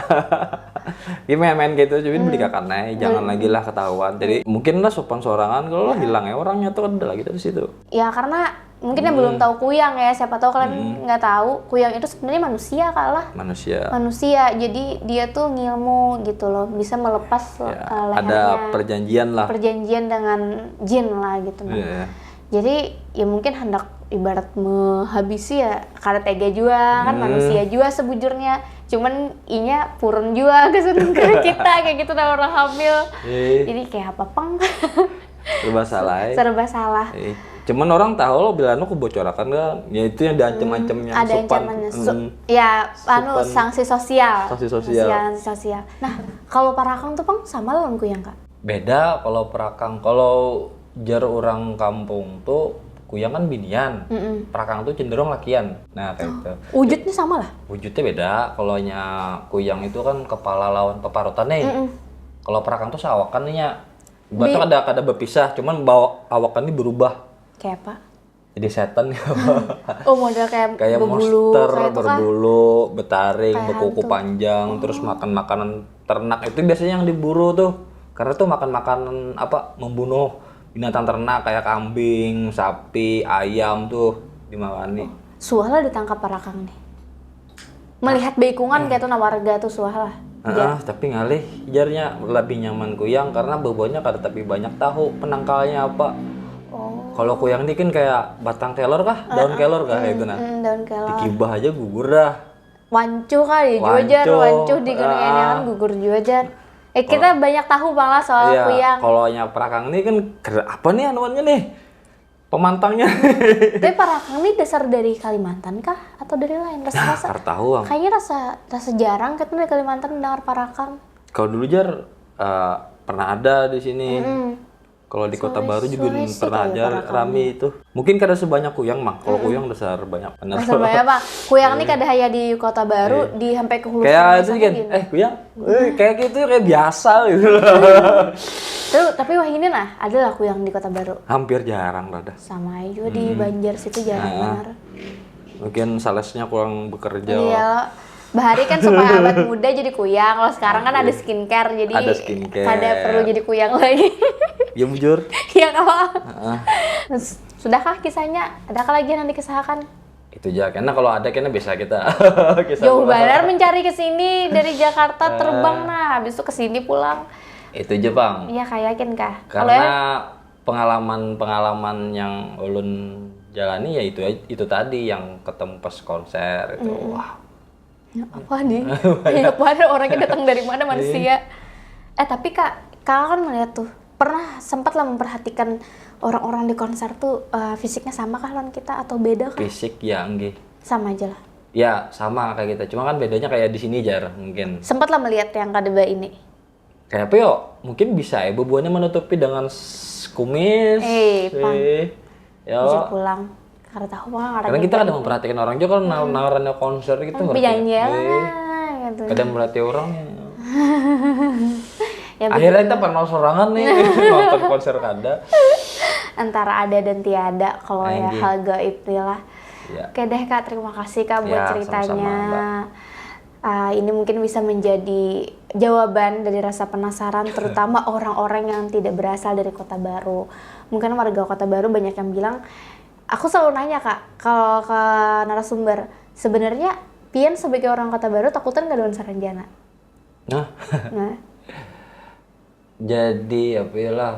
Speaker 3: Dia main-main gitu cuma beli kakaknya, jangan lagi lah ketahuan. Jadi mungkin lah sopan sorangan kalau hilang ya orangnya tuh ada lagi dari situ.
Speaker 1: Ya karena mungkin yang belum tahu kuyang ya, siapa tahu kalian nggak tahu kuyang itu sebenarnya manusia kalah. Manusia, jadi dia tuh ngilmu gitu loh, bisa melepas lehernya.
Speaker 3: Ada perjanjian lah.
Speaker 1: Perjanjian dengan jin lah gitu. Jadi ya mungkin hendak ibarat menghabisi ya, karena tega juga kan manusia juga sebujurnya. Cuman inya purun juga ke kita kayak gitu orang hamil. Jadi kayak apa Pang? Serba salah.
Speaker 3: Cuman orang tahu lo bilang aku bocorakan kan, ya itu yang diancam-ancamnya.
Speaker 1: Ada ancamannya. Sanksi sosial. Sanksi sosial. Nah, kalau parakang tuh Pang sama lawan kuyang Kak?
Speaker 3: Beda kalau perakang. Kalau jar orang kampung tuh kuyang kan binian, perakang tuh cenderung lakian. Nah kayak gitu.
Speaker 1: Wujudnya sama lah?
Speaker 3: Wujudnya beda. Kalau kuyang itu kan kepala lawan peparutan nih. Kalau perakang tuh seawakan nih ya. Berarti ada berpisah, cuman awakan ini berubah.
Speaker 1: Kayak apa?
Speaker 3: Jadi setan ya.
Speaker 1: Oh model kayak berbulu,
Speaker 3: monster,
Speaker 1: kayak
Speaker 3: berbulu, betaring,
Speaker 1: kayak
Speaker 3: berkuku panjang, terus makan makanan ternak. Itu biasanya yang diburu tuh. Karena tuh makan makanan membunuh binatang ternak kayak kambing, sapi, ayam tuh dimakani.
Speaker 1: Suahlah ditangkap parakang nih. Melihat beikungan kayak tuh warga tuh suahlah.
Speaker 3: Tapi ngalih jarnya lebih nyaman kuyang karena bobotnya kada tapi banyak tahu penangkalnya apa. Kalau kuyang ini kan kayak batang kelor kah? Daun kelor kah kayak itu nah.
Speaker 1: Daun kelor.
Speaker 3: Dikibah aja gugur dah.
Speaker 1: Wancuh kali juajar, wancuh di kan gugur juajar. Kita banyak tahu malah soal kuyang.
Speaker 3: Kalau perakang ini kan apa nih anuannya nih? Pemantangnya.
Speaker 1: Tapi parakang ini dasar dari Kalimantan kah atau dari lain? Rasa
Speaker 3: tahu.
Speaker 1: Kayaknya rasa jarang kan dari Kalimantan mendengar parakang.
Speaker 3: Kalau dulu jar pernah ada di sini. Kalau di Kota Baru juga pernah aja rame itu. Mungkin kada sebanyak kuyang mah. Kalau kuyang besar banyak.
Speaker 1: Besar banyak Pak. Kuyang ini kada hanya di Kota Baru, di sampai ke hulu.
Speaker 3: Kayak itu kan. Kuyang. Kayak gitu kayak biasa gitu.
Speaker 1: Tapi wah ini adalah kuyang di Kota Baru.
Speaker 3: Hampir jarang rada.
Speaker 1: Sama aja juga di Banjar situ jarang benar.
Speaker 3: Mungkin salesnya kurang bekerja.
Speaker 1: Iya. Bahari kan supaya awet muda jadi kuyang. Kalau sekarang kan ada skincare, jadi kada perlu jadi kuyang lagi.
Speaker 3: Ya bujur.
Speaker 1: Iya kalau. Sudahkah kisahnya? Adakah lagi yang dikisahkan?
Speaker 3: Itu aja, karena kalau ada kayaknya bisa kita.
Speaker 1: Jauh benar mencari ke sini dari Jakarta terbang habis itu ke sini pulang.
Speaker 3: Itu aja Bang.
Speaker 1: Iya kayakin kah?
Speaker 3: Karena pengalaman yang ulun jalani ya itu tadi yang ketemu pas konser itu. Wah.
Speaker 1: Ya, apa nih? Ya, apa orangnya datang dari mana manusia? Tapi Kak kan melihat tuh, pernah sempat lah memperhatikan orang-orang di konser tuh fisiknya sama kah lawan kita atau beda kah?
Speaker 3: Fisik ya enggak.
Speaker 1: Sama aja lah.
Speaker 3: Ya sama kayak kita, cuma kan bedanya kayak di sini jar mungkin.
Speaker 1: Sempat lah melihat yang kadeba ini.
Speaker 3: Kayak apa yo? Mungkin bisa ya bebuannya menutupi dengan kumis.
Speaker 1: Pang.
Speaker 3: Yo.
Speaker 1: Bisa pulang. Karena tahu Bang,
Speaker 3: Karena kita kadang memperhatikan orang juga kalau nawarannya konser gitu
Speaker 1: tapi jangan gitu.
Speaker 3: kadang merhati orangnya.
Speaker 1: Ya,
Speaker 3: akhirnya kita pernah sorangan nih nonton konser kada.
Speaker 1: Antara ada dan tiada kalau ya
Speaker 3: Anjing.
Speaker 1: hal gaib nih lah.
Speaker 3: Ya.
Speaker 1: Oke deh Kak, terima kasih Kak buat
Speaker 3: Ya,
Speaker 1: ceritanya.
Speaker 3: sama-sama,
Speaker 1: Ini mungkin bisa menjadi jawaban dari rasa penasaran, terutama orang-orang yang tidak berasal dari Kota Baru. Mungkin warga Kota Baru banyak yang bilang, aku selalu nanya Kak, kalau ke narasumber, sebenarnya Pian sebagai orang Kota Baru takutan nggak dengan Saranjana?
Speaker 3: Nah,
Speaker 1: Nah,
Speaker 3: jadi apa ya lah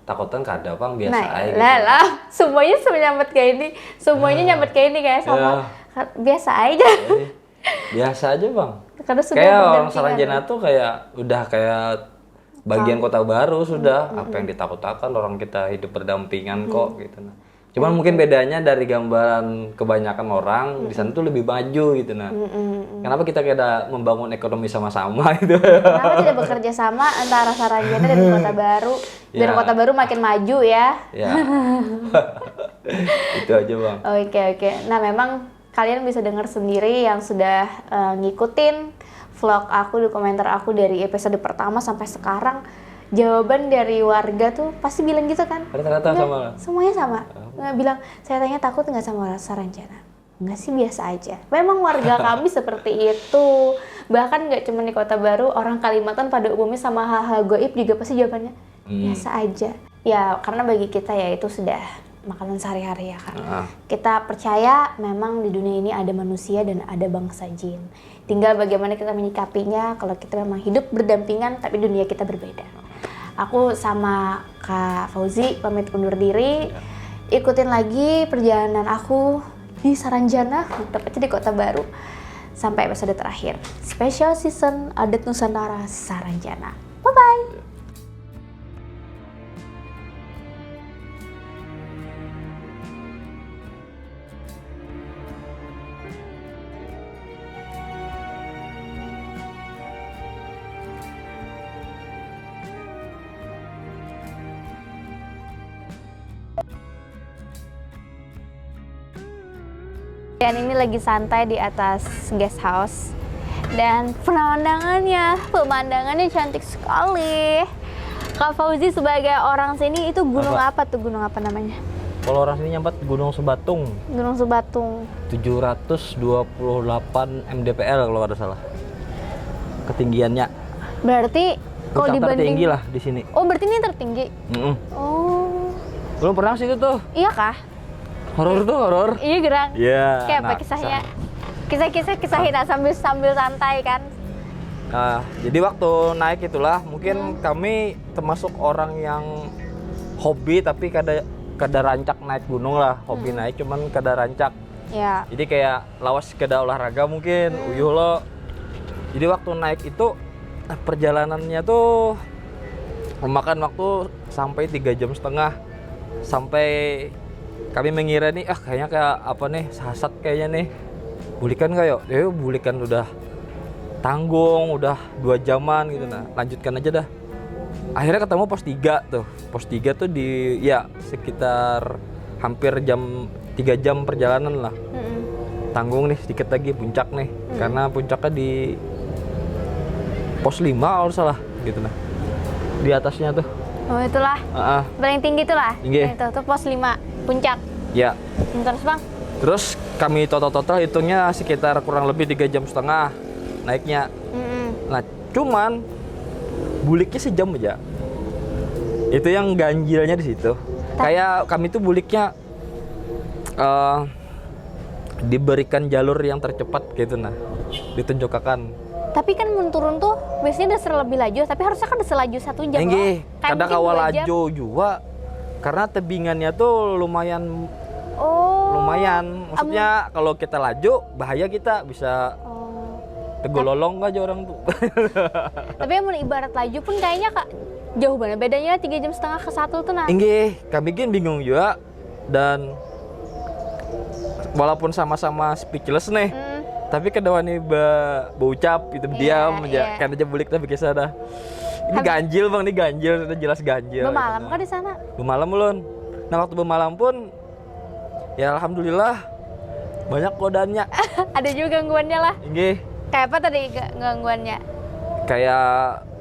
Speaker 3: takutan kada bang biasa aja.
Speaker 1: lah, semuanya menyambut kayak ini, semuanya nyambut kayak ini kayak sama biasa aja.
Speaker 3: Biasa aja bang.
Speaker 1: Karena sudah
Speaker 3: kayak orang
Speaker 1: berdampingan.
Speaker 3: Saranjana tuh kayak udah kayak bagian Kota Baru sudah. Apa yang ditakut-takutkan orang kita hidup berdampingan kok gitu nah. Cuman mungkin bedanya dari gambaran kebanyakan orang di sana tuh lebih maju gitu nah. Kenapa kita kayak membangun ekonomi sama-sama gitu.
Speaker 1: Kenapa tidak bekerja sama antara Saranjana dan Kota Baru biar
Speaker 3: Ya.
Speaker 1: Kota Baru makin maju ya?
Speaker 3: Ya. Itu aja bang.
Speaker 1: Oke. Nah memang kalian bisa dengar sendiri yang sudah ngikutin vlog aku, dokumenter aku dari episode pertama sampai sekarang. Jawaban dari warga tuh pasti bilang gitu kan?
Speaker 3: Rata-rata
Speaker 1: Enggak,
Speaker 3: sama.
Speaker 1: semuanya sama. Nggak bilang, saya tanya takut nggak sama Saranjana? Enggak sih, biasa aja. Memang warga kami seperti itu. Bahkan nggak cuma di Kota Baru, orang Kalimantan pada umumnya sama hal-hal gaib juga pasti jawabannya biasa aja. Ya karena bagi kita ya itu sudah makanan sehari-hari ya kan. Kita percaya memang di dunia ini ada manusia dan ada bangsa jin. Tinggal bagaimana kita menyikapinya kalau kita memang hidup berdampingan tapi dunia kita berbeda. Aku sama Kak Fauzi pamit undur diri. Ikutin lagi perjalanan aku di Saranjana, tepatnya di Kota Baru. Sampai episode terakhir. Special season Adat Nusantara Saranjana. Bye-bye! Dan ini lagi santai di atas guest house dan pemandangannya cantik sekali. Kak Fauzi sebagai orang sini itu gunung apa tuh? Gunung apa namanya?
Speaker 3: Kalau orang sini nyambat Gunung Sebatung.
Speaker 1: Gunung Sebatung.
Speaker 3: 728 mdpl kalau ada salah. Ketinggiannya.
Speaker 1: Berarti kalau
Speaker 3: Puncak
Speaker 1: dibanding
Speaker 3: tertinggi lah di sini.
Speaker 1: Oh, berarti ini tertinggi.
Speaker 3: Oh. Belum pernah sih itu tuh.
Speaker 1: Iya kah?
Speaker 3: Horor tuh, horor.
Speaker 1: Iya, Gerang.
Speaker 3: Iya.
Speaker 1: Kayak apa kisahnya? Kisah-kisahin sambil santai kan.
Speaker 3: Nah, jadi waktu naik itulah mungkin kami termasuk orang yang hobi tapi kada rancak naik gunung lah. Hobi naik cuman kada rancak.
Speaker 1: Ya.
Speaker 3: Jadi kayak lawas kada olahraga mungkin, uyuh lo. Jadi waktu naik itu perjalanannya tuh memakan waktu sampai 3,5 jam. Sampai kami mengira nih, kayaknya kayak apa nih, sasat kayaknya nih. Bulikan kayak, bulikan udah tanggung, udah 2 jaman gitu nah. Lanjutkan aja dah. Akhirnya ketemu pos 3 tuh. Pos 3 tuh di sekitar hampir 3 jam perjalanan lah. Tanggung nih sedikit lagi puncak nih. Karena puncaknya di pos 5 kalau salah gitu nah. Di atasnya tuh.
Speaker 1: Oh, itulah. Paling tinggi itulah.
Speaker 3: Tinggi.
Speaker 1: Itu tuh pos 5 puncak.
Speaker 3: Ya.
Speaker 1: Terus Bang?
Speaker 3: Terus kami total hitungnya sekitar kurang lebih 3,5 jam naiknya. Nah, cuman buliknya sejam aja. Itu yang ganjilnya di situ. Kayak kami tuh buliknya diberikan jalur yang tercepat gitu nah. Ditunjukkan.
Speaker 1: Tapi kan turun tuh biasanya udah lebih laju, tapi harusnya kan udah selaju 1 jam.
Speaker 3: Enggih,
Speaker 1: Kayak
Speaker 3: kadang
Speaker 1: mungkin
Speaker 3: awal
Speaker 1: 2 jam.
Speaker 3: laju juga. Karena tebingannya tuh lumayan maksudnya kalau kita laju bahaya, kita bisa
Speaker 1: Oh.
Speaker 3: tegololong aja orang tuh.
Speaker 1: Tapi yang ibarat laju pun kayaknya Kak jauh banget bedanya 3,5 jam ke 1 tuh nah.
Speaker 3: Inggih, kami kan bingung juga, dan walaupun sama-sama speechless nih, tapi kedua nih berucap gitu, diam aja, kan aja bulik tapi kisah dah. Ini ganjil bang, ini ganjil, udah jelas ganjil.
Speaker 1: Bermalam kan di sana?
Speaker 3: Bermalam ulun. Nah waktu bermalam pun, ya alhamdulillah banyak godaannya.
Speaker 1: Ada juga gangguannya lah.
Speaker 3: Inggih,
Speaker 1: Kayak apa tadi gangguannya?
Speaker 3: kayak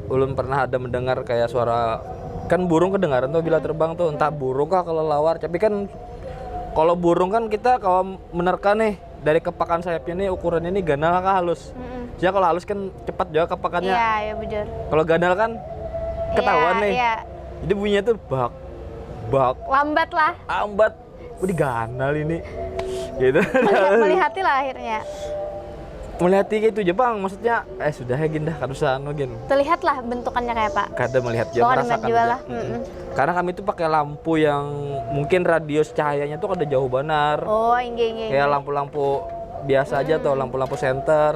Speaker 3: ulun pernah ada mendengar kayak suara, kan burung kedengaran tuh bila terbang tuh, entah burung kah kelelawar, tapi kan kalau burung kan kita kalau menerka nih dari kepakan sayapnya nih ukurannya ini ganal kah halus. Jadi kalau halus kan cepat juga kepakannya.
Speaker 1: Iya, ya bener.
Speaker 3: Kalau ganal kan ketahuan
Speaker 1: Iya,
Speaker 3: nih.
Speaker 1: iya.
Speaker 3: Jadi bunyinya tuh bak
Speaker 1: Lambat lah.
Speaker 3: ambat. Udah ganal ini. Gitu.
Speaker 1: Melihati lah akhirnya.
Speaker 3: Melihat gitu aja bang, maksudnya sudah ya gin dah kadusan gin.
Speaker 1: Terlihat lah bentukannya kayak Pak.
Speaker 3: Kada melihat
Speaker 1: Oh,
Speaker 3: juga,
Speaker 1: ada
Speaker 3: merasakan
Speaker 1: juga
Speaker 3: juga.
Speaker 1: lah.
Speaker 3: Karena kami tuh pakai lampu yang mungkin radius cahayanya tuh kada jauh benar.
Speaker 1: Oh, inge.
Speaker 3: Kayak lampu-lampu biasa aja tuh, lampu-lampu senter.